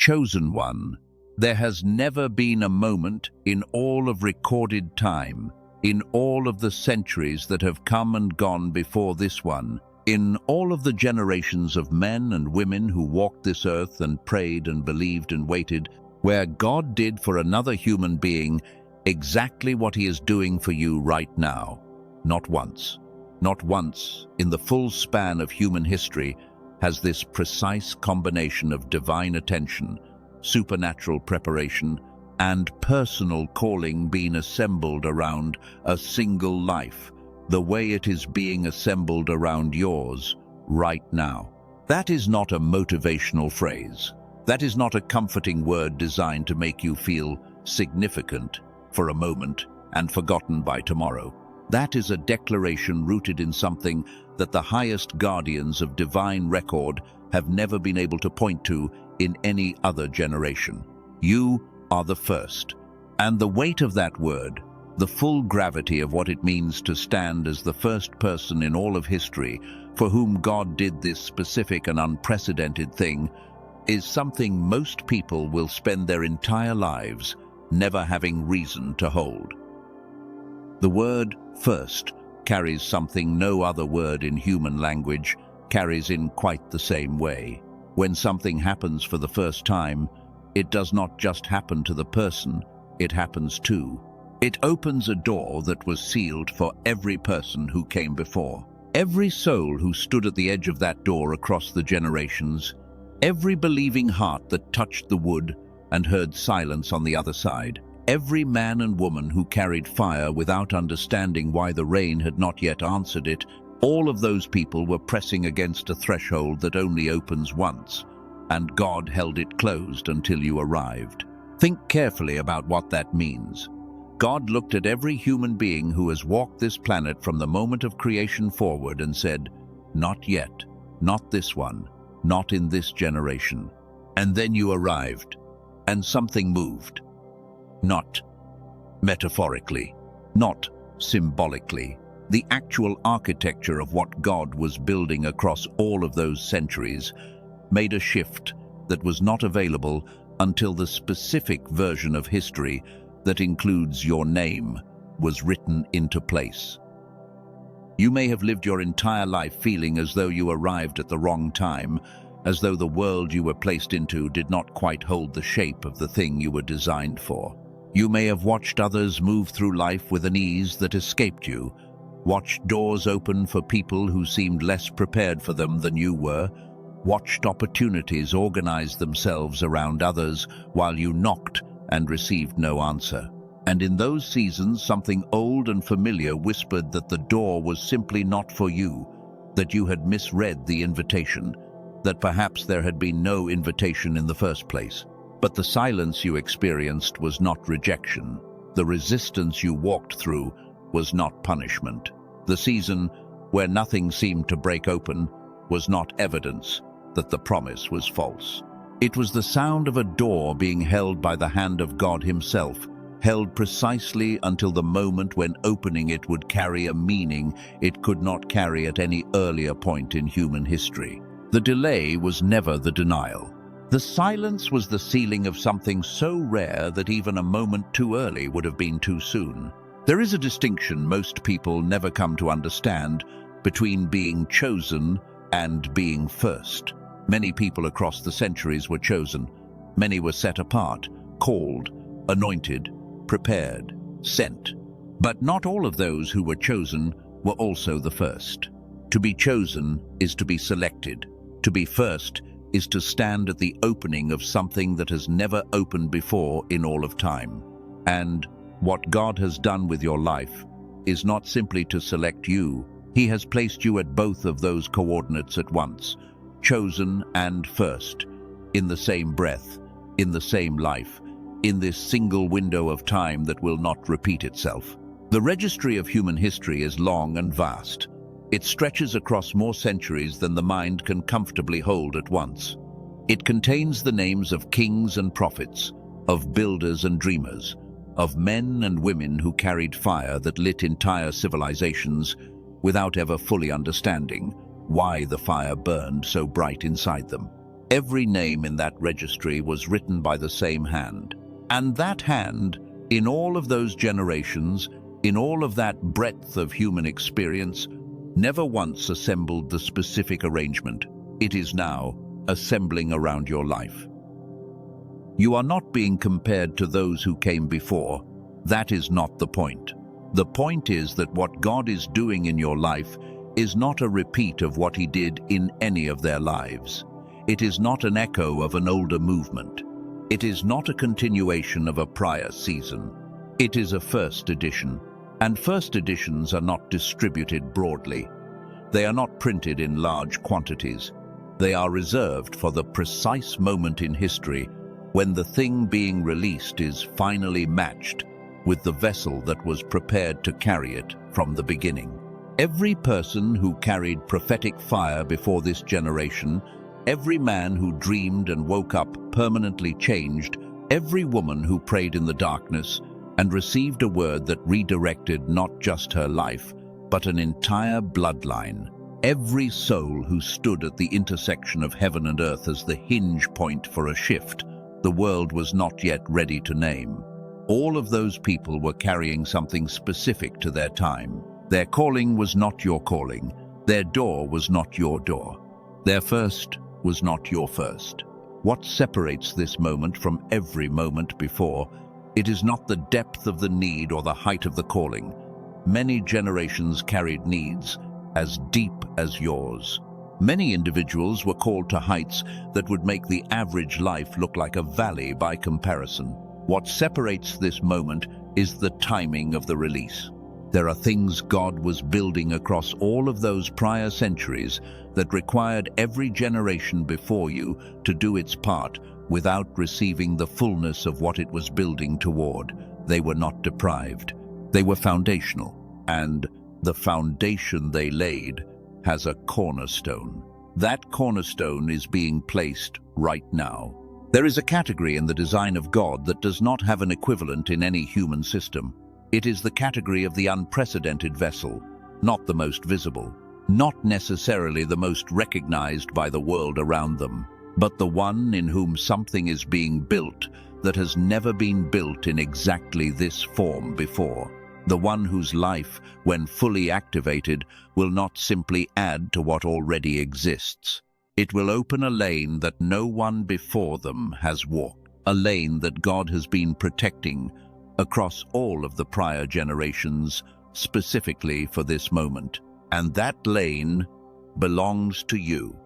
chosen one. There has never been a moment in all of recorded time, in all of the centuries that have come and gone before this one, in all of the generations of men and women who walked this earth and prayed and believed and waited, where God did for another human being exactly what he is doing for you right now. Not once in the full span of human history has this precise combination of divine attention, supernatural preparation, and personal calling been assembled around a single life, the way it is being assembled around yours right now. That is not a motivational phrase. That is not a comforting word designed to make you feel significant for a moment and forgotten by tomorrow. That is a declaration rooted in something that the highest guardians of divine record have never been able to point to in any other generation. You are the first. And the weight of that word, the full gravity of what it means to stand as the first person in all of history for whom God did this specific and unprecedented thing, is something most people will spend their entire lives never having reason to hold. The word first carries something no other word in human language carries in quite the same way. When something happens for the first time, it does not just happen to the person, it happens too. It opens a door that was sealed for every person who came before. Every soul who stood at the edge of that door across the generations, every believing heart that touched the wood and heard silence on the other side, every man and woman who carried fire without understanding why the rain had not yet answered it, all of those people were pressing against a threshold that only opens once, and God held it closed until you arrived. Think carefully about what that means. God looked at every human being who has walked this planet from the moment of creation forward and said, "Not yet, not this one, not in this generation." And then you arrived, and something moved. Not metaphorically, not symbolically. The actual architecture of what God was building across all of those centuries made a shift that was not available until the specific version of history that includes your name was written into place. You may have lived your entire life feeling as though you arrived at the wrong time, as though the world you were placed into did not quite hold the shape of the thing you were designed for. You may have watched others move through life with an ease that escaped you, watched doors open for people who seemed less prepared for them than you were, watched opportunities organize themselves around others while you knocked and received no answer. And in those seasons, something old and familiar whispered that the door was simply not for you, that you had misread the invitation, that perhaps there had been no invitation in the first place. But the silence you experienced was not rejection. The resistance you walked through was not punishment. The season where nothing seemed to break open was not evidence that the promise was false. It was the sound of a door being held by the hand of God himself, held precisely until the moment when opening it would carry a meaning it could not carry at any earlier point in human history. The delay was never the denial. The silence was the sealing of something so rare that even a moment too early would have been too soon. There is a distinction most people never come to understand between being chosen and being first. Many people across the centuries were chosen. Many were set apart, called, anointed, prepared, sent. But not all of those who were chosen were also the first. To be chosen is to be selected. To be first is to stand at the opening of something that has never opened before in all of time. And what God has done with your life is not simply to select you. He has placed you at both of those coordinates at once, chosen and first, in the same breath, in the same life, in this single window of time that will not repeat itself. The registry of human history is long and vast. It stretches across more centuries than the mind can comfortably hold at once. It contains the names of kings and prophets, of builders and dreamers, of men and women who carried fire that lit entire civilizations without ever fully understanding why the fire burned so bright inside them. Every name in that registry was written by the same hand. And that hand, in all of those generations, in all of that breadth of human experience, never once assembled the specific arrangement. It is now assembling around your life. You are not being compared to those who came before. That is not the point. The point is that what God is doing in your life is not a repeat of what He did in any of their lives. It is not an echo of an older movement. It is not a continuation of a prior season. It is a first edition, and first editions are not distributed broadly. They are not printed in large quantities. They are reserved for the precise moment in history when the thing being released is finally matched with the vessel that was prepared to carry it from the beginning. Every person who carried prophetic fire before this generation, every man who dreamed and woke up permanently changed, every woman who prayed in the darkness and received a word that redirected not just her life, but an entire bloodline, every soul who stood at the intersection of heaven and earth as the hinge point for a shift the world was not yet ready to name. All of those people were carrying something specific to their time. Their calling was not your calling. Their door was not your door. Their first was not your first. What separates this moment from every moment before? It is not the depth of the need or the height of the calling. Many generations carried needs as deep as yours. Many individuals were called to heights that would make the average life look like a valley by comparison. What separates this moment is the timing of the release. There are things God was building across all of those prior centuries that required every generation before you to do its part without receiving the fullness of what it was building toward. They were not deprived. They were foundational, and the foundation they laid has a cornerstone. That cornerstone is being placed right now. There is a category in the design of God that does not have an equivalent in any human system. It is the category of the unprecedented vessel, not the most visible, not necessarily the most recognized by the world around them, but the one in whom something is being built that has never been built in exactly this form before. The one whose life, when fully activated, will not simply add to what already exists. It will open a lane that no one before them has walked, a lane that God has been protecting across all of the prior generations, specifically for this moment. And that lane belongs to you.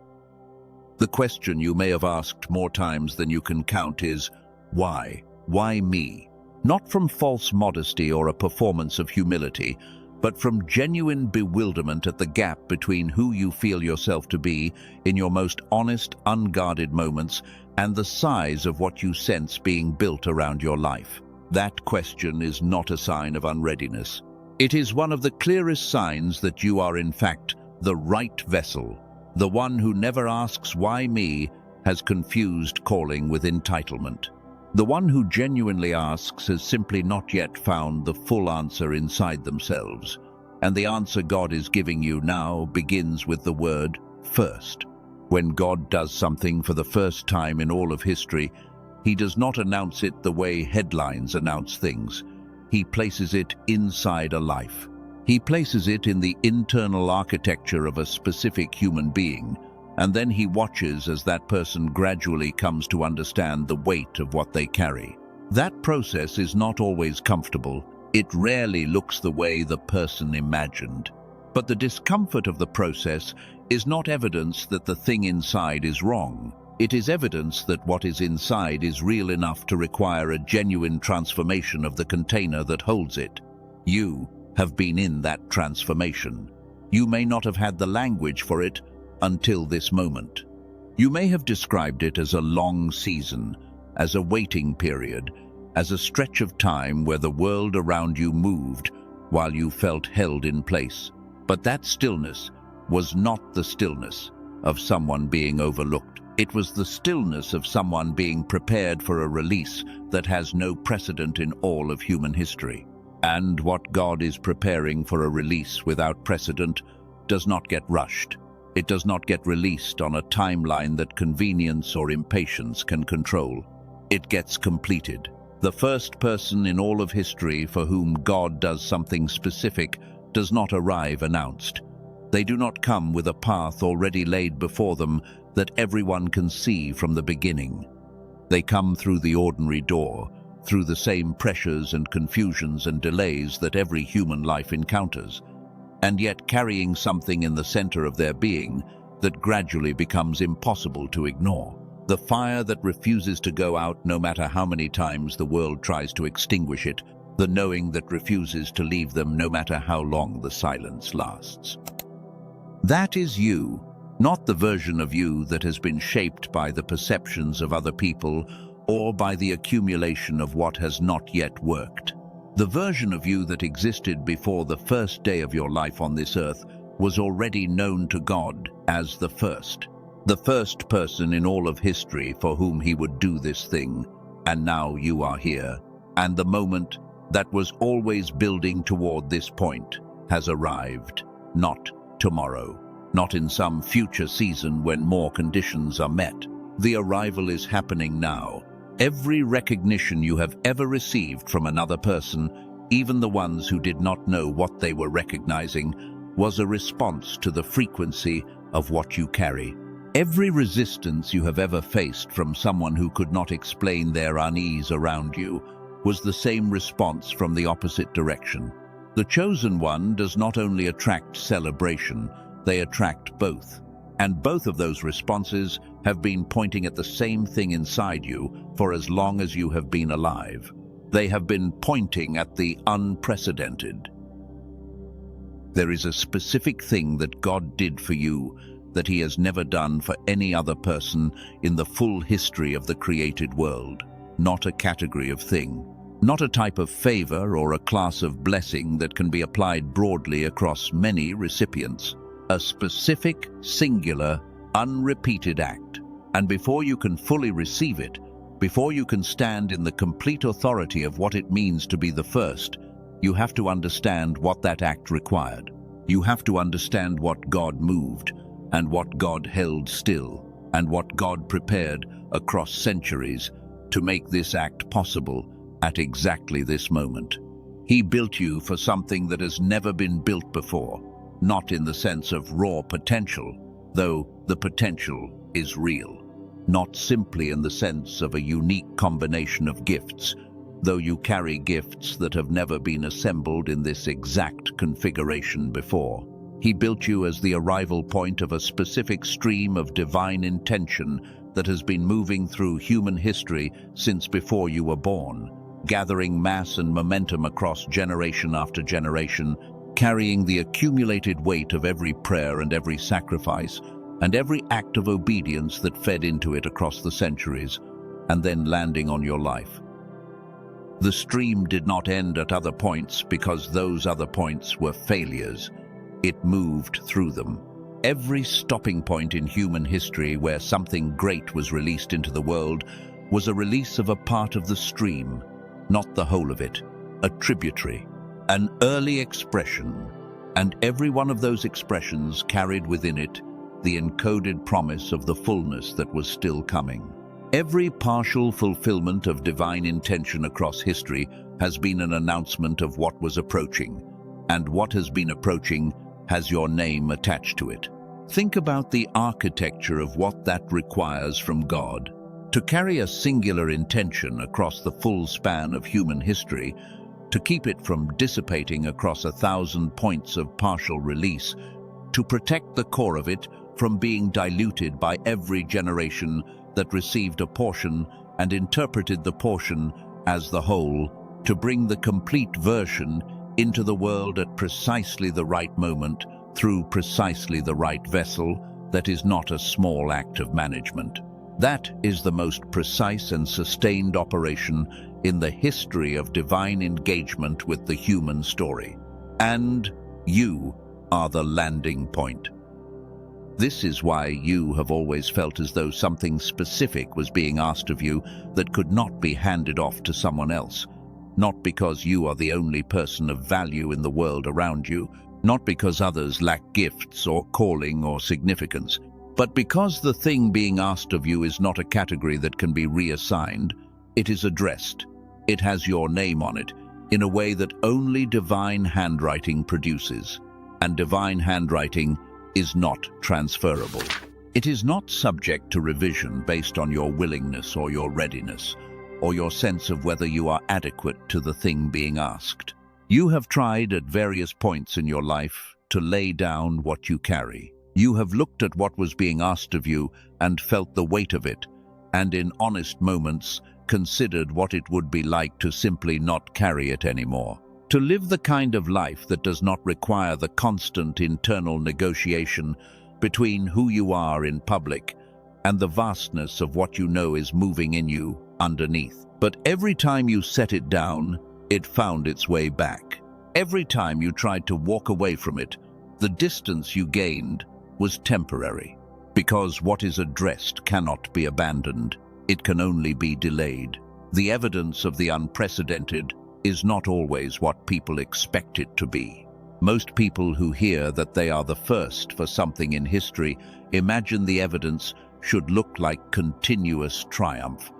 The question you may have asked more times than you can count is, why? Why me? Not from false modesty or a performance of humility, but from genuine bewilderment at the gap between who you feel yourself to be in your most honest, unguarded moments and the size of what you sense being built around your life. That question is not a sign of unreadiness. It is one of the clearest signs that you are in fact the right vessel. The one who never asks why me has confused calling with entitlement. The one who genuinely asks has simply not yet found the full answer inside themselves, and the answer God is giving you now begins with the word first. When God does something for the first time in all of history, He does not announce it the way headlines announce things. He places it inside a life. He places it in the internal architecture of a specific human being, and then He watches as that person gradually comes to understand the weight of what they carry. That process is not always comfortable. It rarely looks the way the person imagined. But the discomfort of the process is not evidence that the thing inside is wrong. It is evidence that what is inside is real enough to require a genuine transformation of the container that holds it. You have been in that transformation. You may not have had the language for it until this moment. You may have described it as a long season, as a waiting period, as a stretch of time where the world around you moved while you felt held in place. But that stillness was not the stillness of someone being overlooked. It was the stillness of someone being prepared for a release that has no precedent in all of human history. And what God is preparing for a release without precedent does not get rushed. It does not get released on a timeline that convenience or impatience can control. It gets completed. The first person in all of history for whom God does something specific does not arrive announced. They do not come with a path already laid before them that everyone can see from the beginning. They come through the ordinary door, through the same pressures and confusions and delays that every human life encounters, and yet carrying something in the center of their being that gradually becomes impossible to ignore. The fire that refuses to go out no matter how many times the world tries to extinguish it, the knowing that refuses to leave them no matter how long the silence lasts. That is you, not the version of you that has been shaped by the perceptions of other people or by the accumulation of what has not yet worked. The version of you that existed before the first day of your life on this earth was already known to God as the first person in all of history for whom he would do this thing, and now you are here, and the moment that was always building toward this point has arrived, not tomorrow, not in some future season when more conditions are met. The arrival is happening now. Every recognition you have ever received from another person, even the ones who did not know what they were recognizing, was a response to the frequency of what you carry. Every resistance you have ever faced from someone who could not explain their unease around you was the same response from the opposite direction. The chosen one does not only attract celebration, they attract both. And both of those responses have been pointing at the same thing inside you for as long as you have been alive. They have been pointing at the unprecedented. There is a specific thing that God did for you that he has never done for any other person in the full history of the created world. Not a category of thing, not a type of favor or a class of blessing that can be applied broadly across many recipients. A specific, singular, unrepeated act. And before you can fully receive it, before you can stand in the complete authority of what it means to be the first, you have to understand what that act required. You have to understand what God moved, and what God held still, and what God prepared across centuries to make this act possible at exactly this moment. He built you for something that has never been built before. Not in the sense of raw potential, though the potential is real. Not simply in the sense of a unique combination of gifts, though you carry gifts that have never been assembled in this exact configuration before. He built you as the arrival point of a specific stream of divine intention that has been moving through human history since before you were born, gathering mass and momentum across generation after generation, carrying the accumulated weight of every prayer and every sacrifice, and every act of obedience that fed into it across the centuries, and then landing on your life. The stream did not end at other points because those other points were failures. It moved through them. Every stopping point in human history where something great was released into the world was a release of a part of the stream, not the whole of it, a tributary. An early expression, and every one of those expressions carried within it the encoded promise of the fullness that was still coming. Every partial fulfillment of divine intention across history has been an announcement of what was approaching, and what has been approaching has your name attached to it. Think about the architecture of what that requires from God. To carry a singular intention across the full span of human history, to keep it from dissipating across 1,000 points of partial release, to protect the core of it from being diluted by every generation that received a portion and interpreted the portion as the whole, to bring the complete version into the world at precisely the right moment, through precisely the right vessel, that is not a small act of management. That is the most precise and sustained operation in the history of divine engagement with the human story. And you are the landing point. This is why you have always felt as though something specific was being asked of you that could not be handed off to someone else. Not because you are the only person of value in the world around you, not because others lack gifts or calling or significance, but because the thing being asked of you is not a category that can be reassigned. It is addressed. It has your name on it, in a way that only divine handwriting produces. And divine handwriting is not transferable. It is not subject to revision based on your willingness or your readiness, or your sense of whether you are adequate to the thing being asked. You have tried at various points in your life to lay down what you carry. You have looked at what was being asked of you and felt the weight of it, and in honest moments considered what it would be like to simply not carry it anymore. To live the kind of life that does not require the constant internal negotiation between who you are in public and the vastness of what you know is moving in you underneath. But every time you set it down, it found its way back. Every time you tried to walk away from it, the distance you gained was temporary. Because what is addressed cannot be abandoned, it can only be delayed. The evidence of the unprecedented is not always what people expect it to be. Most people who hear that they are the first for something in history imagine the evidence should look like continuous triumph,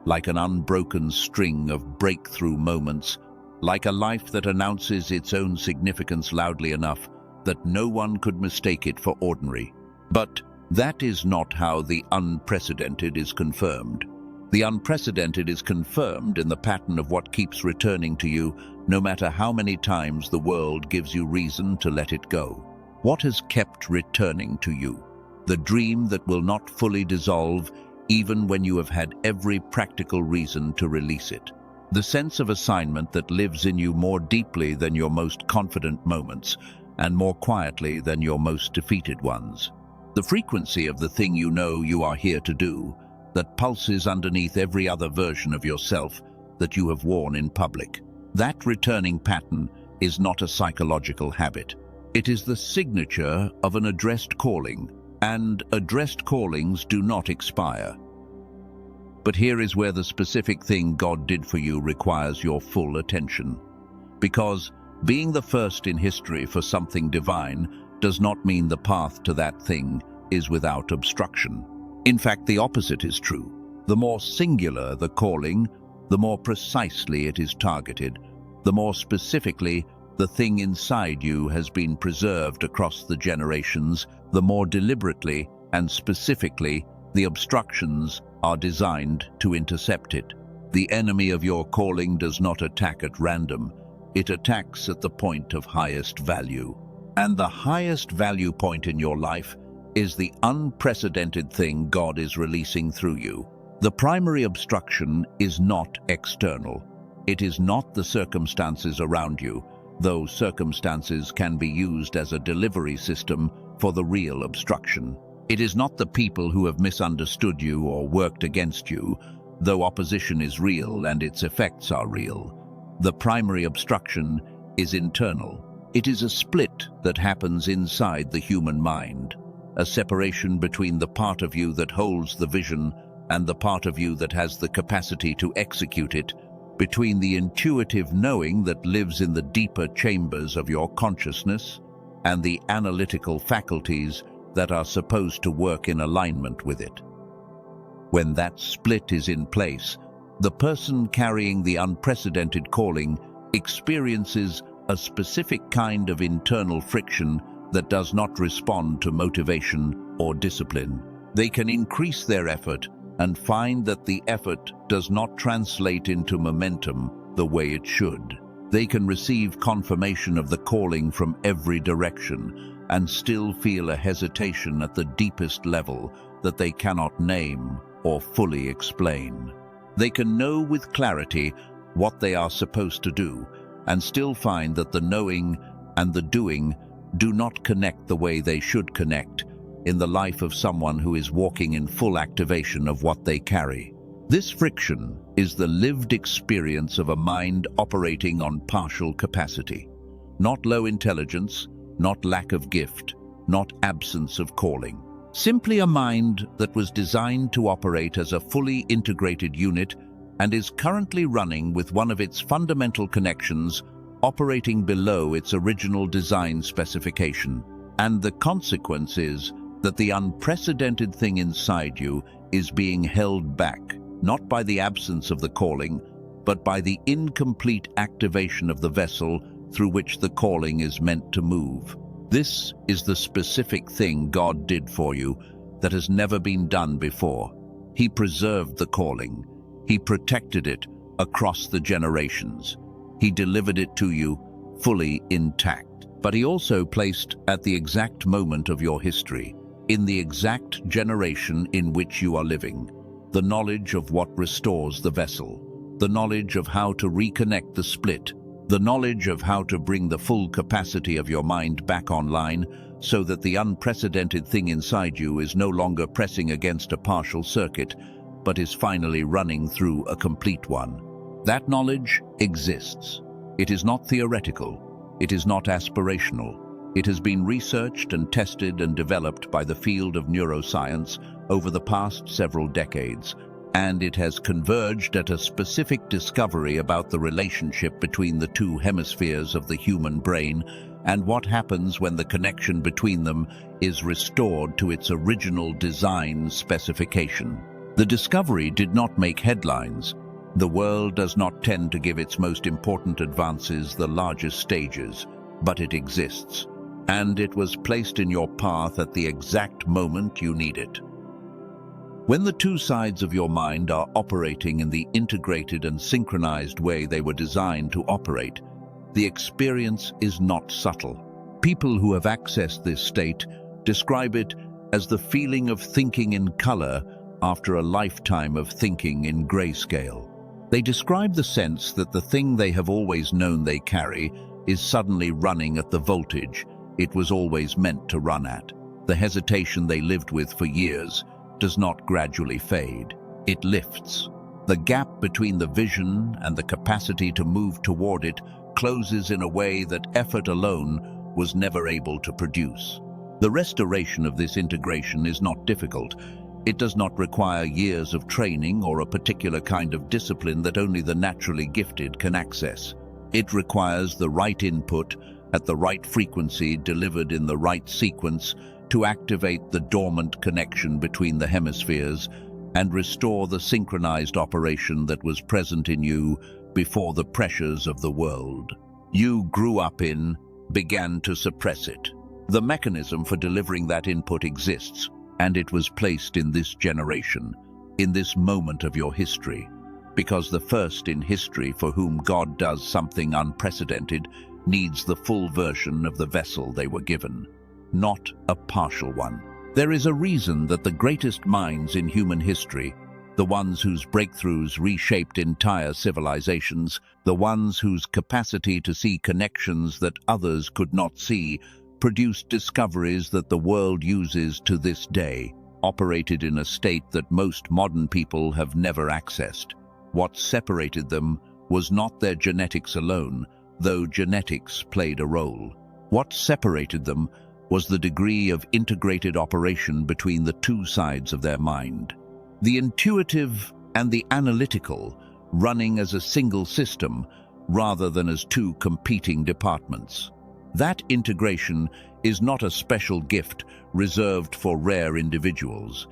like an unbroken string of breakthrough moments, like a life that announces its own significance loudly enough that no one could mistake it for ordinary. But that is not how the unprecedented is confirmed. The unprecedented is confirmed in the pattern of what keeps returning to you, no matter how many times the world gives you reason to let it go. What has kept returning to you? The dream that will not fully dissolve, even when you have had every practical reason to release it. The sense of assignment that lives in you more deeply than your most confident moments, and more quietly than your most defeated ones. The frequency of the thing you know you are here to do, that pulses underneath every other version of yourself that you have worn in public. That returning pattern is not a psychological habit. It is the signature of an addressed calling, and addressed callings do not expire. But here is where the specific thing God did for you requires your full attention. Because being the first in history for something divine does not mean the path to that thing is without obstruction. In fact, the opposite is true. The more singular the calling, the more precisely it is targeted, the more specifically the thing inside you has been preserved across the generations, the more deliberately and specifically the obstructions are designed to intercept it. The enemy of your calling does not attack at random. It attacks at the point of highest value. And the highest value point in your life is the unprecedented thing God is releasing through you. The primary obstruction is not external. It is not the circumstances around you, though circumstances can be used as a delivery system for the real obstruction. It is not the people who have misunderstood you or worked against you, though opposition is real and its effects are real. The primary obstruction is internal. It is a split that happens inside the human mind, a separation between the part of you that holds the vision and the part of you that has the capacity to execute it, between the intuitive knowing that lives in the deeper chambers of your consciousness and the analytical faculties that are supposed to work in alignment with it. When that split is in place, the person carrying the unprecedented calling experiences a specific kind of internal friction that does not respond to motivation or discipline. They can increase their effort and find that the effort does not translate into momentum the way it should. They can receive confirmation of the calling from every direction and still feel a hesitation at the deepest level that they cannot name or fully explain. They can know with clarity what they are supposed to do and still find that the knowing and the doing do not connect the way they should connect in the life of someone who is walking in full activation of what they carry. This friction is the lived experience of a mind operating on partial capacity, not low intelligence, not lack of gift, not absence of calling. Simply a mind that was designed to operate as a fully integrated unit and is currently running with one of its fundamental connections operating below its original design specification. And the consequence is that the unprecedented thing inside you is being held back, not by the absence of the calling, but by the incomplete activation of the vessel through which the calling is meant to move. This is the specific thing God did for you that has never been done before. He preserved the calling. He protected it across the generations. He delivered it to you fully intact. But he also placed at the exact moment of your history, in the exact generation in which you are living, the knowledge of what restores the vessel, the knowledge of how to reconnect the split, the knowledge of how to bring the full capacity of your mind back online so that the unprecedented thing inside you is no longer pressing against a partial circuit, but is finally running through a complete one. That knowledge exists. It is not theoretical. It is not aspirational. It has been researched and tested and developed by the field of neuroscience over the past several decades, and it has converged at a specific discovery about the relationship between the two hemispheres of the human brain and what happens when the connection between them is restored to its original design specification. The discovery did not make headlines. The world does not tend to give its most important advances the largest stages, but it exists, and it was placed in your path at the exact moment you need it. When the two sides of your mind are operating in the integrated and synchronized way they were designed to operate, the experience is not subtle. People who have accessed this state describe it as the feeling of thinking in color after a lifetime of thinking in grayscale. They describe the sense that the thing they have always known they carry is suddenly running at the voltage it was always meant to run at. The hesitation they lived with for years does not gradually fade. It lifts. The gap between the vision and the capacity to move toward it closes in a way that effort alone was never able to produce. The restoration of this integration is not difficult. It does not require years of training or a particular kind of discipline that only the naturally gifted can access. It requires the right input at the right frequency delivered in the right sequence to activate the dormant connection between the hemispheres and restore the synchronized operation that was present in you before the pressures of the world you grew up in began to suppress it. The mechanism for delivering that input exists, and it was placed in this generation, in this moment of your history, because the first in history for whom God does something unprecedented needs the full version of the vessel they were given, not a partial one. There is a reason that the greatest minds in human history, the ones whose breakthroughs reshaped entire civilizations, the ones whose capacity to see connections that others could not see, produced discoveries that the world uses to this day, operated in a state that most modern people have never accessed. What separated them was not their genetics alone, though genetics played a role. What separated them was the degree of integrated operation between the two sides of their mind. The intuitive and the analytical running as a single system rather than as two competing departments. That integration is not a special gift reserved for rare individuals.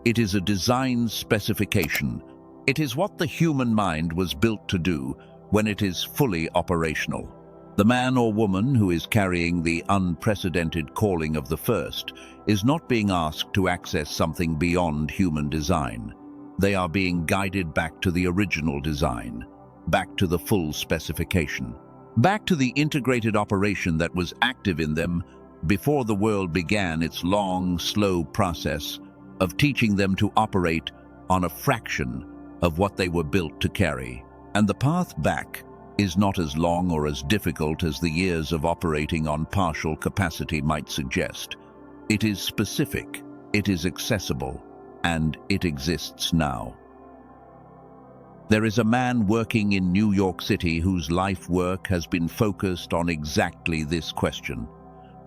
It is a design specification. It is what the human mind was built to do when it is fully operational. The man or woman who is carrying the unprecedented calling of the first is not being asked to access something beyond human design. They are being guided back to the original design, back to the full specification, back to the integrated operation that was active in them before the world began its long, slow process of teaching them to operate on a fraction of what they were built to carry. And the path back is not as long or as difficult as the years of operating on partial capacity might suggest. It is specific, it is accessible, and it exists now. There is a man working in New York City whose life work has been focused on exactly this question,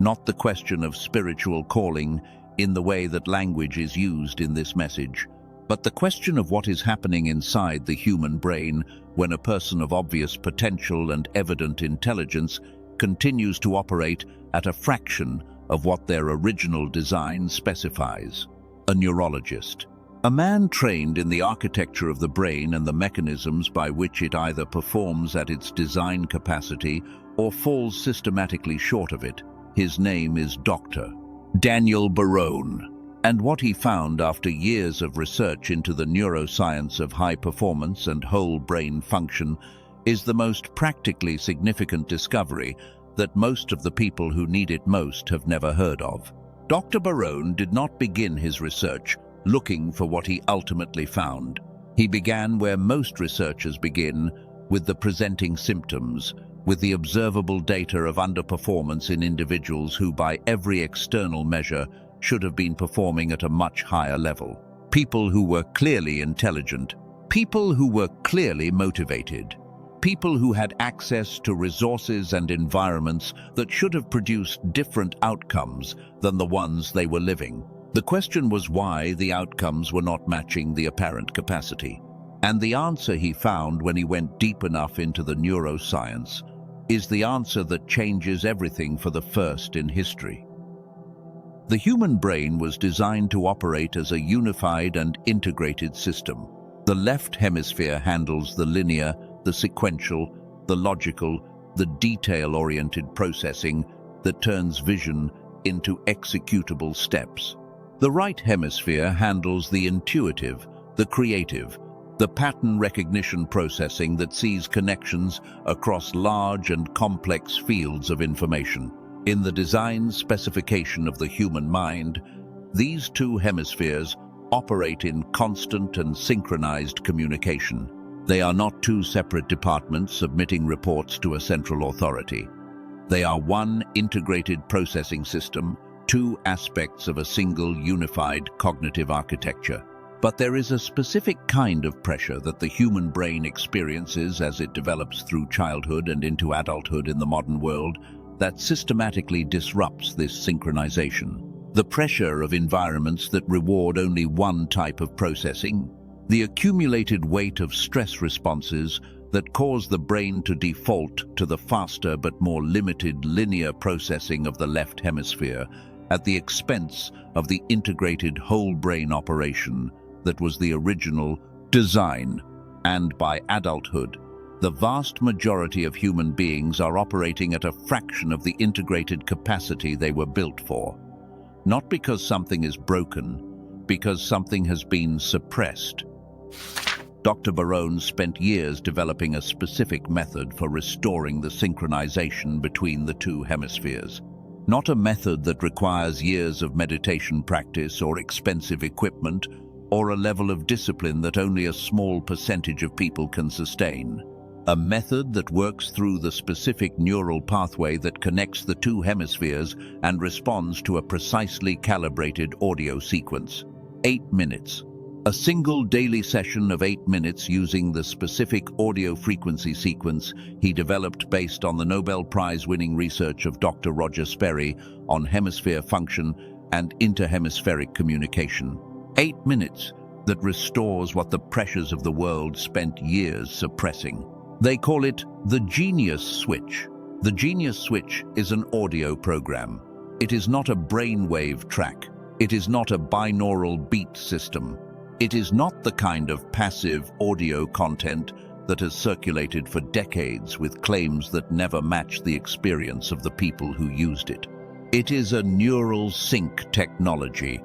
not the question of spiritual calling in the way that language is used in this message, But the question of what is happening inside the human brain when a person of obvious potential and evident intelligence continues to operate at a fraction of what their original design specifies. A neurologist. A man trained in the architecture of the brain and the mechanisms by which it either performs at its design capacity or falls systematically short of it. His name is Dr. Daniel Barone. And what he found after years of research into the neuroscience of high performance and whole brain function is the most practically significant discovery that most of the people who need it most have never heard of. Dr. Barone did not begin his research looking for what he ultimately found. He began where most researchers begin, with the presenting symptoms, with the observable data of underperformance in individuals who, by every external measure, should have been performing at a much higher level. People who were clearly intelligent, people who were clearly motivated, people who had access to resources and environments that should have produced different outcomes than the ones they were living. The question was why the outcomes were not matching the apparent capacity. And the answer he found when he went deep enough into the neuroscience is the answer that changes everything for the first in history. The human brain was designed to operate as a unified and integrated system. The left hemisphere handles the linear, the sequential, the logical, the detail-oriented processing that turns vision into executable steps. The right hemisphere handles the intuitive, the creative, the pattern recognition processing that sees connections across large and complex fields of information. In the design specification of the human mind, these two hemispheres operate in constant and synchronized communication. They are not two separate departments submitting reports to a central authority. They are one integrated processing system, two aspects of a single unified cognitive architecture. But there is a specific kind of pressure that the human brain experiences as it develops through childhood and into adulthood in the modern world that systematically disrupts this synchronization. The pressure of environments that reward only one type of processing, the accumulated weight of stress responses that cause the brain to default to the faster but more limited linear processing of the left hemisphere at the expense of the integrated whole brain operation that was the original design. And by adulthood, the vast majority of human beings are operating at a fraction of the integrated capacity they were built for. Not because something is broken, because something has been suppressed. Dr. Barone spent years developing a specific method for restoring the synchronization between the two hemispheres. Not a method that requires years of meditation practice or expensive equipment or a level of discipline that only a small percentage of people can sustain. A method that works through the specific neural pathway that connects the two hemispheres and responds to a precisely calibrated audio sequence. 8 minutes. A single daily session of 8 minutes using the specific audio frequency sequence he developed based on the Nobel Prize-winning research of Dr. Roger Sperry on hemisphere function and interhemispheric communication. 8 minutes that restores what the pressures of the world spent years suppressing. They call it the Genius Switch. The Genius Switch is an audio program. It is not a brainwave track. It is not a binaural beat system. It is not the kind of passive audio content that has circulated for decades with claims that never match the experience of the people who used it. It is a neural sync technology,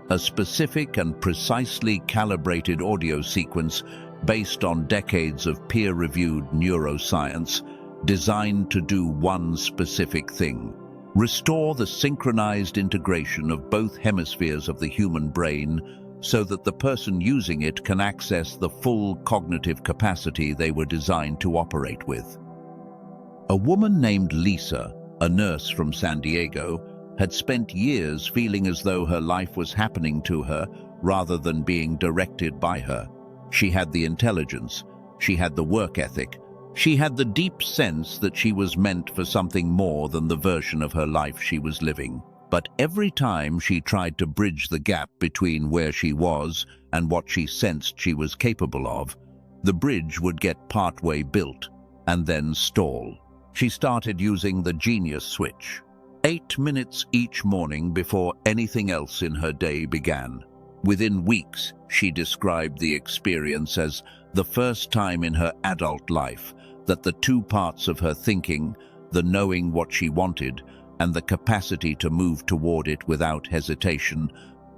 a specific and precisely calibrated audio sequence based on decades of peer-reviewed neuroscience designed to do one specific thing: restore the synchronized integration of both hemispheres of the human brain so that the person using it can access the full cognitive capacity they were designed to operate with. A woman named Lisa, a nurse from San Diego, had spent years feeling as though her life was happening to her rather than being directed by her. She had the intelligence, she had the work ethic, she had the deep sense that she was meant for something more than the version of her life she was living. But every time she tried to bridge the gap between where she was and what she sensed she was capable of, the bridge would get partway built and then stall. She started using the genius switch, 8 minutes each morning before anything else in her day began. Within weeks, she described the experience as the first time in her adult life that the two parts of her thinking, the knowing what she wanted and the capacity to move toward it without hesitation,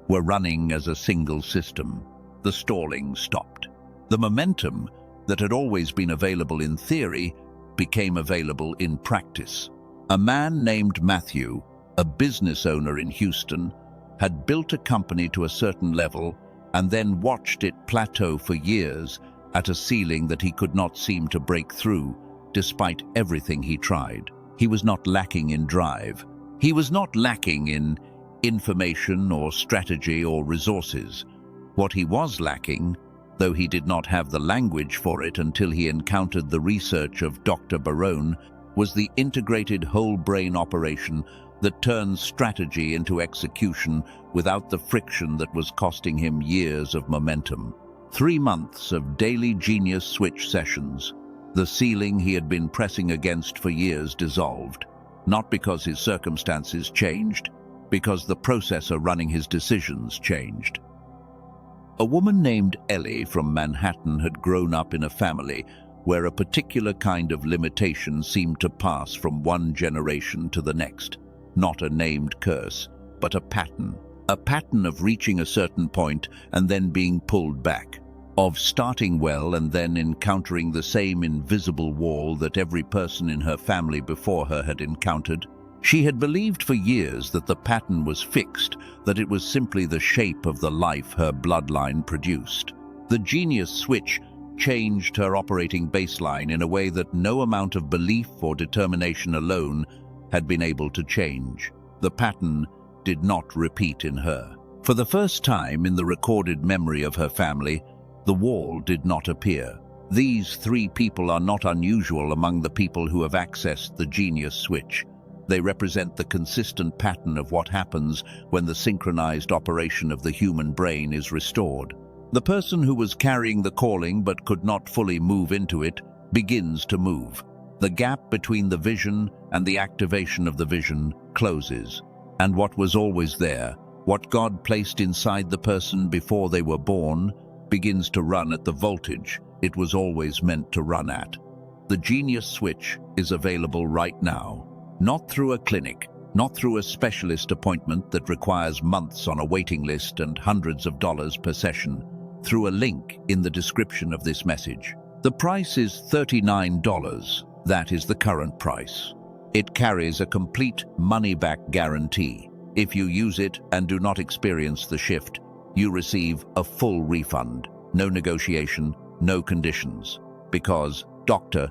were running as a single system. The stalling stopped. The momentum that had always been available in theory became available in practice. A man named Matthew, a business owner in Houston, had built a company to a certain level and then watched it plateau for years at a ceiling that he could not seem to break through, despite everything he tried. He was not lacking in drive. He was not lacking in information or strategy or resources. What he was lacking, though he did not have the language for it until he encountered the research of Dr. Barone, was the integrated whole-brain operation that turns strategy into execution without the friction that was costing him years of momentum. 3 months of daily genius switch sessions. The ceiling he had been pressing against for years dissolved, not because his circumstances changed, because the processor running his decisions changed. A woman named Ellie from Manhattan had grown up in a family where a particular kind of limitation seemed to pass from one generation to the next. Not a named curse, but a pattern. A pattern of reaching a certain point and then being pulled back. Of starting well and then encountering the same invisible wall that every person in her family before her had encountered. She had believed for years that the pattern was fixed, that it was simply the shape of the life her bloodline produced. The genius switch changed her operating baseline in a way that no amount of belief or determination alone had been able to change. The pattern did not repeat in her. For the first time in the recorded memory of her family, the wall did not appear. These 3 people are not unusual among the people who have accessed the genius switch. They represent the consistent pattern of what happens when the synchronized operation of the human brain is restored. The person who was carrying the calling but could not fully move into it begins to move. The gap between the vision and the activation of the vision closes. And what was always there, what God placed inside the person before they were born, begins to run at the voltage it was always meant to run at. The genius switch is available right now. Not through a clinic, not through a specialist appointment that requires months on a waiting list and hundreds of dollars per session, through a link in the description of this message. The price is $39. That is the current price. It carries a complete money-back guarantee. If you use it and do not experience the shift, you receive a full refund. No negotiation, no conditions. Because Dr.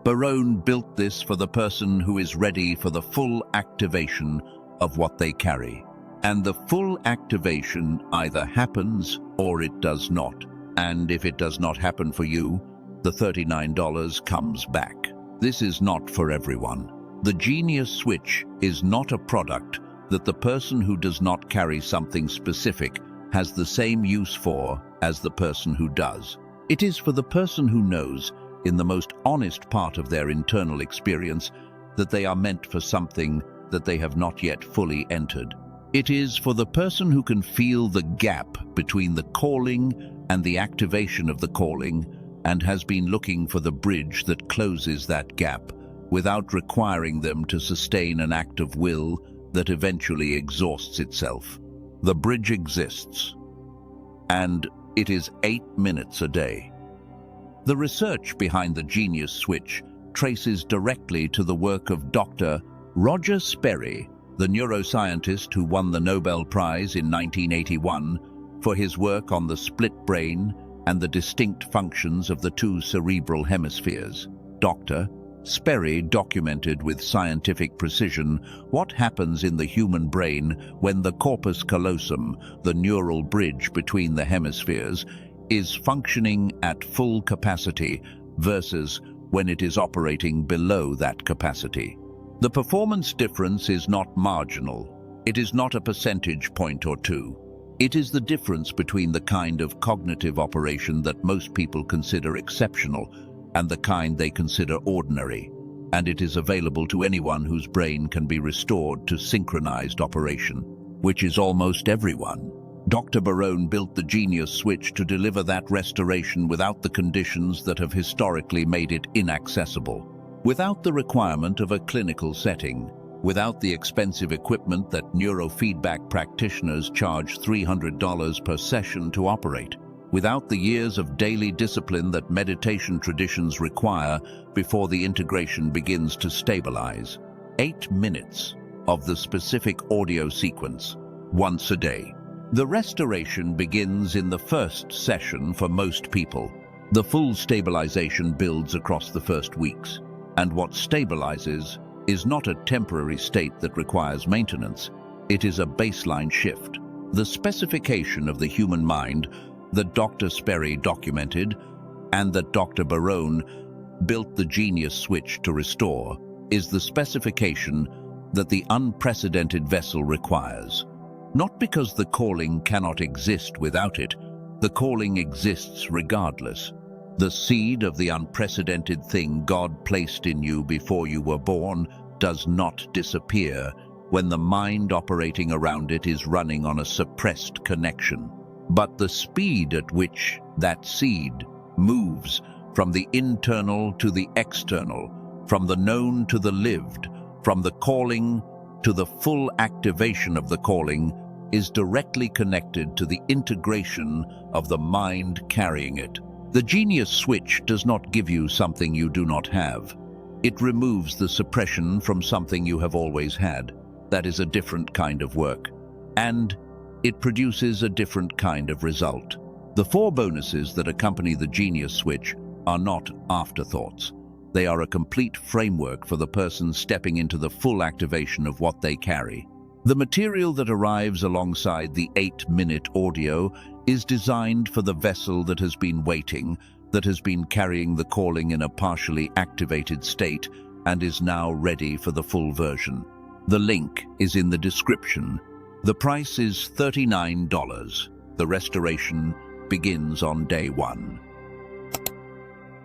Barone built this for the person who is ready for the full activation of what they carry. And the full activation either happens or it does not. And if it does not happen for you, the $39 comes back. This is not for everyone. The genius switch is not a product that the person who does not carry something specific has the same use for as the person who does. It is for the person who knows, in the most honest part of their internal experience, that they are meant for something that they have not yet fully entered. It is for the person who can feel the gap between the calling and the activation of the calling and has been looking for the bridge that closes that gap without requiring them to sustain an act of will that eventually exhausts itself. The bridge exists, and it is 8 minutes a day. The research behind the genius switch traces directly to the work of Dr. Roger Sperry, the neuroscientist who won the Nobel Prize in 1981 for his work on the split brain and the distinct functions of the 2 cerebral hemispheres. Dr. Sperry documented with scientific precision what happens in the human brain when the corpus callosum, the neural bridge between the hemispheres, is functioning at full capacity versus when it is operating below that capacity. The performance difference is not marginal. It is not a percentage point or 2. It is the difference between the kind of cognitive operation that most people consider exceptional and the kind they consider ordinary, and it is available to anyone whose brain can be restored to synchronized operation, which is almost everyone. Dr. Barone built the genius switch to deliver that restoration without the conditions that have historically made it inaccessible, without the requirement of a clinical setting, without the expensive equipment that neurofeedback practitioners charge $300 per session to operate, without the years of daily discipline that meditation traditions require before the integration begins to stabilize. 8 minutes of the specific audio sequence, once a day. The restoration begins in the first session for most people. The full stabilization builds across the first weeks, and what stabilizes is not a temporary state that requires maintenance. It is a baseline shift. The specification of the human mind that Dr. Sperry documented and that Dr. Barone built the genius switch to restore is the specification that the unprecedented vessel requires. Not because the calling cannot exist without it, the calling exists regardless. The seed of the unprecedented thing God placed in you before you were born does not disappear when the mind operating around it is running on a suppressed connection. But the speed at which that seed moves from the internal to the external, from the known to the lived, from the calling to the full activation of the calling, is directly connected to the integration of the mind carrying it. The genius switch does not give you something you do not have. It removes the suppression from something you have always had. That is a different kind of work. And it produces a different kind of result. The 4 bonuses that accompany the genius switch are not afterthoughts. They are a complete framework for the person stepping into the full activation of what they carry. The material that arrives alongside the 8-minute audio is designed for the vessel that has been waiting, that has been carrying the calling in a partially activated state and is now ready for the full version. The link is in the description. The price is $39. The restoration begins on day 1.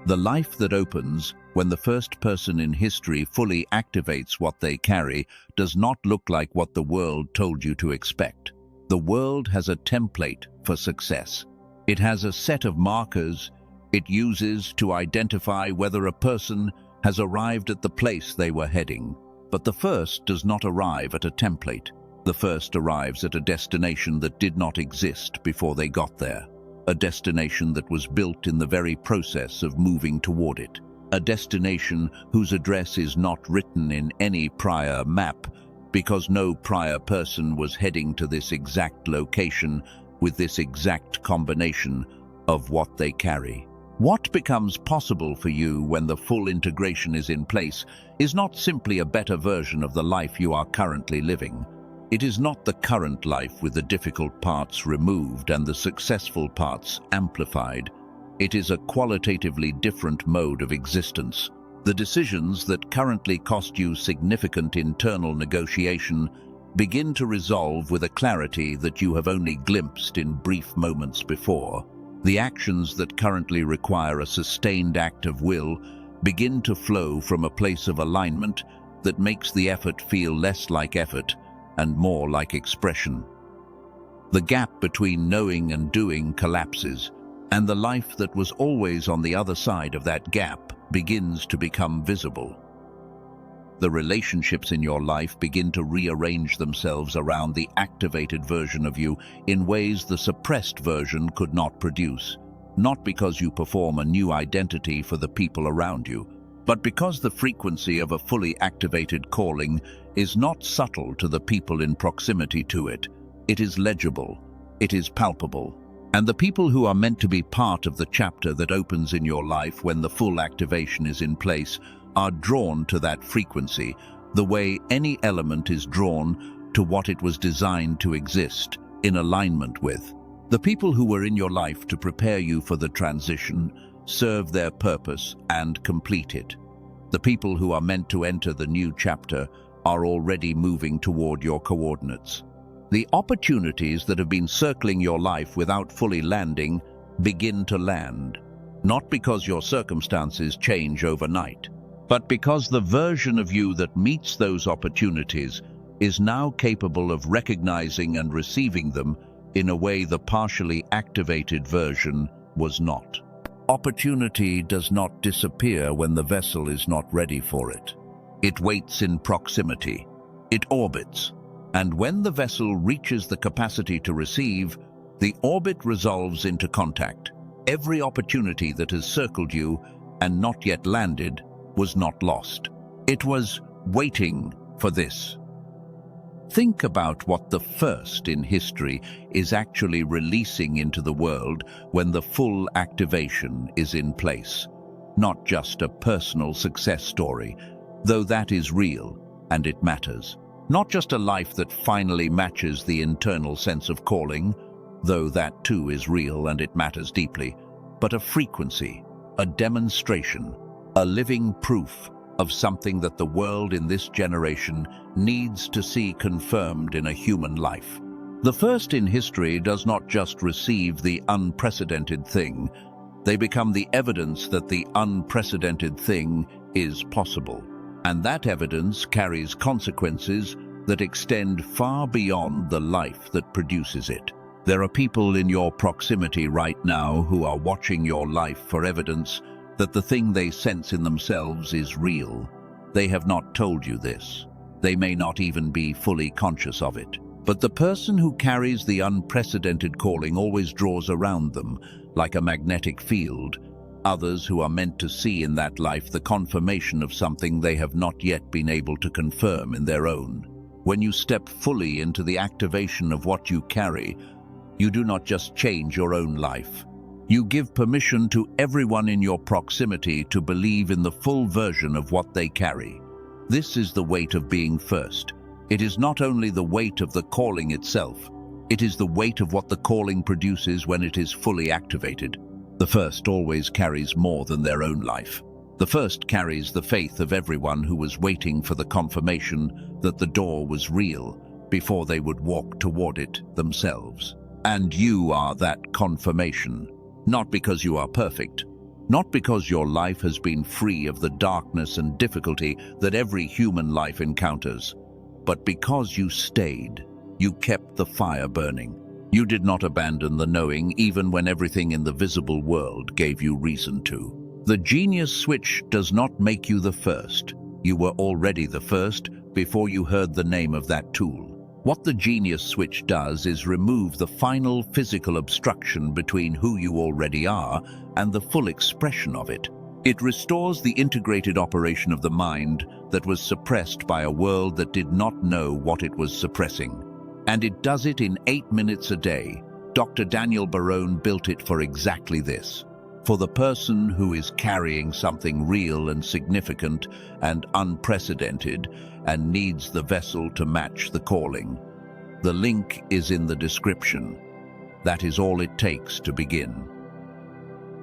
The life that opens when the first person in history fully activates what they carry does not look like what the world told you to expect. The world has a template for success. It has a set of markers it uses to identify whether a person has arrived at the place they were heading. But the first does not arrive at a template. The first arrives at a destination that did not exist before they got there. A destination that was built in the very process of moving toward it. A destination whose address is not written in any prior map, because no prior person was heading to this exact location with this exact combination of what they carry. What becomes possible for you when the full integration is in place is not simply a better version of the life you are currently living. It is not the current life with the difficult parts removed and the successful parts amplified. It is a qualitatively different mode of existence. The decisions that currently cost you significant internal negotiation begin to resolve with a clarity that you have only glimpsed in brief moments before. The actions that currently require a sustained act of will begin to flow from a place of alignment that makes the effort feel less like effort and more like expression. The gap between knowing and doing collapses, and the life that was always on the other side of that gap begins to become visible. The relationships in your life begin to rearrange themselves around the activated version of you in ways the suppressed version could not produce, not because you perform a new identity for the people around you, but because the frequency of a fully activated calling is not subtle to the people in proximity to it. It is legible, it is palpable, and the people who are meant to be part of the chapter that opens in your life when the full activation is in place are drawn to that frequency, the way any element is drawn to what it was designed to exist, in alignment with. The people who were in your life to prepare you for the transition serve their purpose and complete it. The people who are meant to enter the new chapter are already moving toward your coordinates. The opportunities that have been circling your life without fully landing begin to land, not because your circumstances change overnight, but because the version of you that meets those opportunities is now capable of recognizing and receiving them in a way the partially activated version was not. Opportunity does not disappear when the vessel is not ready for it. It waits in proximity. It orbits. And when the vessel reaches the capacity to receive, the orbit resolves into contact. Every opportunity that has circled you and not yet landed was not lost. It was waiting for this. Think about what the first in history is actually releasing into the world when the full activation is in place. Not just a personal success story, though that is real and it matters. Not just a life that finally matches the internal sense of calling, though that too is real and it matters deeply, but a frequency, a demonstration, a living proof of something that the world in this generation needs to see confirmed in a human life. The first in history does not just receive the unprecedented thing, they become the evidence that the unprecedented thing is possible. And that evidence carries consequences that extend far beyond the life that produces it. There are people in your proximity right now who are watching your life for evidence that the thing they sense in themselves is real. They have not told you this. They may not even be fully conscious of it. But the person who carries the unprecedented calling always draws around them, like a magnetic field, others who are meant to see in that life the confirmation of something they have not yet been able to confirm in their own. When you step fully into the activation of what you carry, you do not just change your own life. You give permission to everyone in your proximity to believe in the full version of what they carry. This is the weight of being first. It is not only the weight of the calling itself, it is the weight of what the calling produces when it is fully activated. The first always carries more than their own life. The first carries the faith of everyone who was waiting for the confirmation that the door was real before they would walk toward it themselves. And you are that confirmation. Not because you are perfect, not because your life has been free of the darkness and difficulty that every human life encounters, but because you stayed, you kept the fire burning. You did not abandon the knowing even when everything in the visible world gave you reason to. The genius switch does not make you the first. You were already the first before you heard the name of that tool. What the genius switch does is remove the final physical obstruction between who you already are and the full expression of it. It restores the integrated operation of the mind that was suppressed by a world that did not know what it was suppressing. And it does it in 8 minutes a day. Dr. Daniel Barone built it for exactly this. For the person who is carrying something real and significant and unprecedented and needs the vessel to match the calling. The link is in the description. That is all it takes to begin.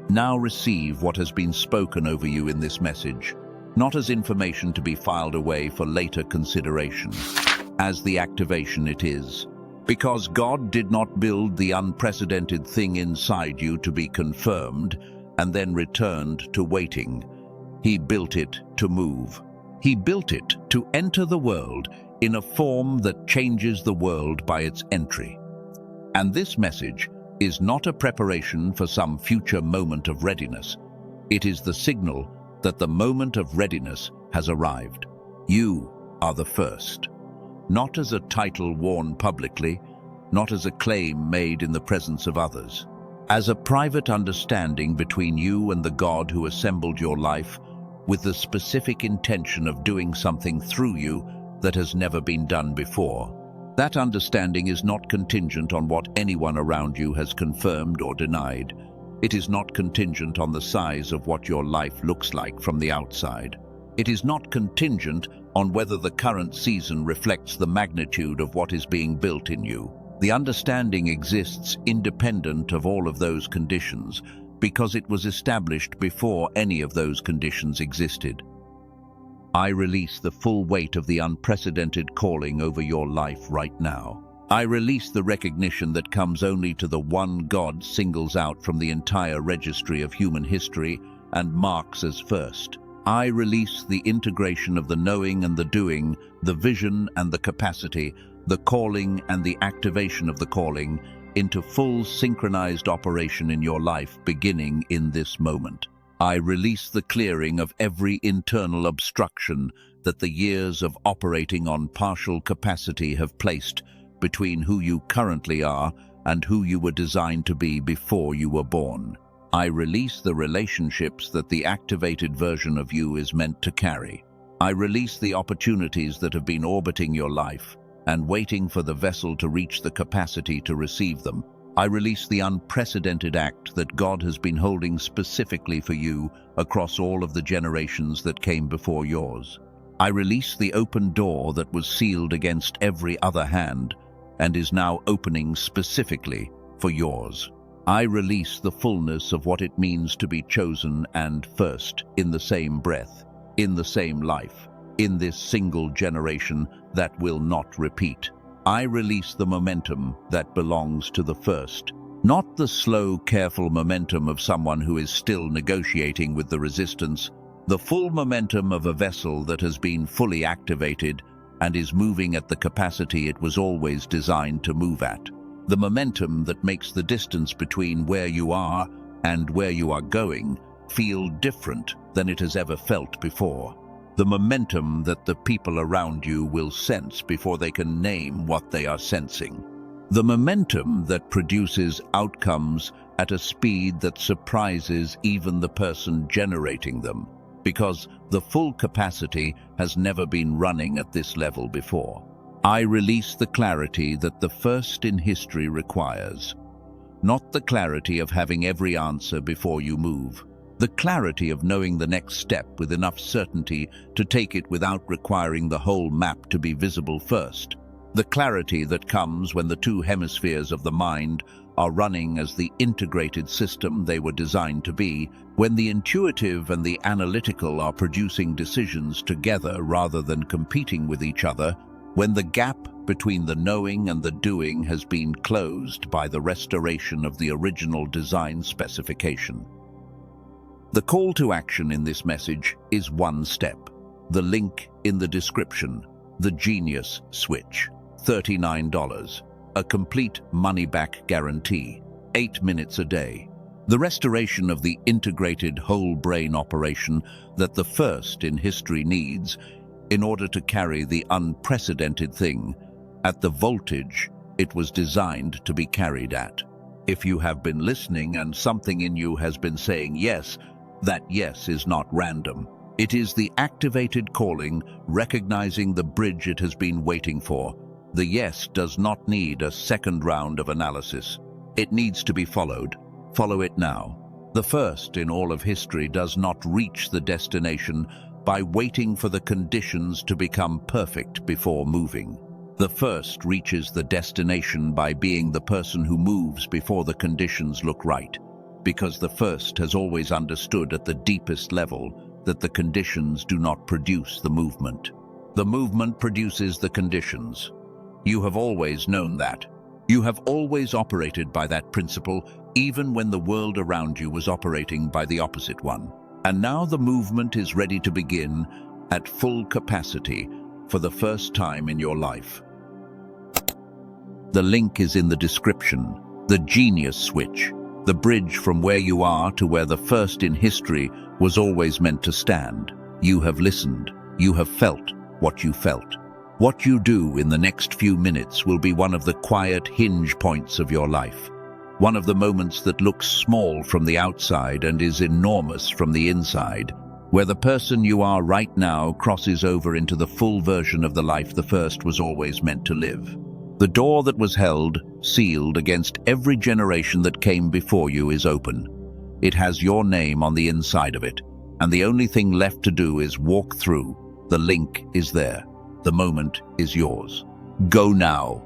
Now receive what has been spoken over you in this message, not as information to be filed away for later consideration, as the activation it is. Because God did not build the unprecedented thing inside you to be confirmed and then returned to waiting. He built it to move. He built it to enter the world in a form that changes the world by its entry. And this message is not a preparation for some future moment of readiness. It is the signal that the moment of readiness has arrived. You are the first. Not as a title worn publicly, not as a claim made in the presence of others. As a private understanding between you and the God who assembled your life with the specific intention of doing something through you that has never been done before. That understanding is not contingent on what anyone around you has confirmed or denied. It is not contingent on the size of what your life looks like from the outside. It is not contingent on whether the current season reflects the magnitude of what is being built in you. The understanding exists independent of all of those conditions because it was established before any of those conditions existed. I release the full weight of the unprecedented calling over your life right now. I release the recognition that comes only to the one God singles out from the entire registry of human history and marks as first. I release the integration of the knowing and the doing, the vision and the capacity, the calling and the activation of the calling, into full synchronized operation in your life beginning in this moment. I release the clearing of every internal obstruction that the years of operating on partial capacity have placed between who you currently are and who you were designed to be before you were born. I release the relationships that the activated version of you is meant to carry. I release the opportunities that have been orbiting your life and waiting for the vessel to reach the capacity to receive them. I release the unprecedented act that God has been holding specifically for you across all of the generations that came before yours. I release the open door that was sealed against every other hand and is now opening specifically for yours. I release the fullness of what it means to be chosen and first in the same breath, in the same life, in this single generation that will not repeat. I release the momentum that belongs to the first, not the slow, careful momentum of someone who is still negotiating with the resistance, the full momentum of a vessel that has been fully activated and is moving at the capacity it was always designed to move at. The momentum that makes the distance between where you are and where you are going feel different than it has ever felt before. The momentum that the people around you will sense before they can name what they are sensing. The momentum that produces outcomes at a speed that surprises even the person generating them, because the full capacity has never been running at this level before. I release the clarity that the first in history requires, not the clarity of having every answer before you move, the clarity of knowing the next step with enough certainty to take it without requiring the whole map to be visible first, the clarity that comes when the two hemispheres of the mind are running as the integrated system they were designed to be, when the intuitive and the analytical are producing decisions together rather than competing with each other, when the gap between the knowing and the doing has been closed by the restoration of the original design specification. The call to action in this message is one step. The link in the description, the Genius Switch, $39, a complete money-back guarantee, 8 minutes a day. The restoration of the integrated whole brain operation that the first in history needs in order to carry the unprecedented thing at the voltage it was designed to be carried at. If you have been listening and something in you has been saying yes, that yes is not random. It is the activated calling, recognizing the bridge it has been waiting for. The yes does not need a second round of analysis. It needs to be followed. Follow it now. The first in all of history does not reach the destination by waiting for the conditions to become perfect before moving. The first reaches the destination by being the person who moves before the conditions look right, because the first has always understood at the deepest level that the conditions do not produce the movement. The movement produces the conditions. You have always known that. You have always operated by that principle, even when the world around you was operating by the opposite one. And now the movement is ready to begin at full capacity for the first time in your life. The link is in the description. The Genius Switch, the bridge from where you are to where the first in history was always meant to stand. You have listened. You have felt what you felt. What you do in the next few minutes will be one of the quiet hinge points of your life. One of the moments that looks small from the outside and is enormous from the inside, where the person you are right now crosses over into the full version of the life the first was always meant to live. The door that was held, sealed against every generation that came before you is open. It has your name on the inside of it, and the only thing left to do is walk through. The link is there. The moment is yours. Go now.